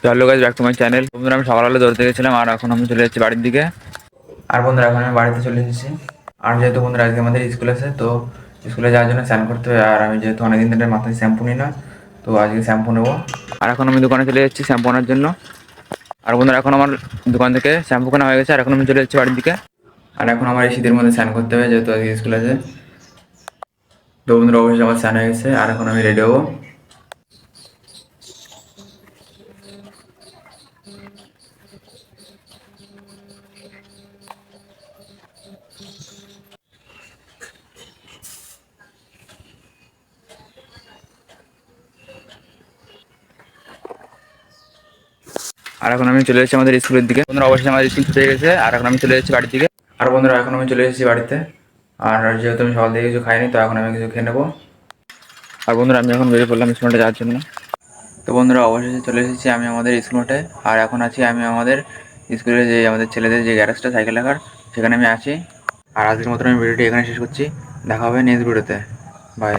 Hello guys, back to my channel. বন্ধুরা, আমি সকালবেলা দৌড়তে গেছিলাম আর এখন আমি চলে যাচ্ছি বাড়ির দিকে। আর বন্ধুরা, এখন আমি বাড়িতে চলে এসেছি। আর যেহেতু বন্ধুরা আজকে আমাদের স্কুল আছে, তো স্কুলে যাওয়ার জন্য স্নান করতে হবে। আর আমি যেহেতু অনেকদিন ধরে মাথায় শ্যাম্পু নিই না, তো আজকে শ্যাম্পু নেবো। আর এখন আমি দোকানে চলে যাচ্ছি শ্যাম্পু আনার জন্য। আর বন্ধুরা, এখন আমার দোকান থেকে শ্যাম্পু কেনা হয়ে গেছে আর এখন আমি চলে যাচ্ছি বাড়ির দিকে। আর এখন আমার এই শীতের মধ্যে স্নান করতে হবে, যেহেতু আজকে স্কুল আছে। তো বন্ধুরা, অবশ্যই আমার স্নান হয়ে গেছে আর এখন আমি রেডি হবো। আর এখন আমি চলে এসেছি আমাদের স্কুলের দিকে। বন্ধুরা, অবশ্যই আমাদের স্কুল ছুটে গেছে আর এখন আমি চলে এসেছি বাড়ির দিকে। আর বন্ধুরা, এখন আমি চলে এসেছি বাড়িতে। আর যেহেতু আমি সকাল থেকে কিছু খাইনি, তো এখন আমি কিছু খেয়ে নেবো। আর বন্ধুরা, আমি এখন বেরিয়ে পড়লাম স্কুল মাঠে যাওয়ার জন্য। তো বন্ধুরা, অবশেষে চলে এসেছি আমি আমাদের স্কুল মাঠে। আর এখন আছি আমি আমাদের স্কুলের যে আমাদের ছেলেদের যে গ্যারেজটা সাইকেল রাখার, সেখানে আমি আছি। আর আজকের মতন আমি ভিডিওটি এখানে শেষ করছি। দেখা হবে নেক্সট ভিডিওতে। বাই।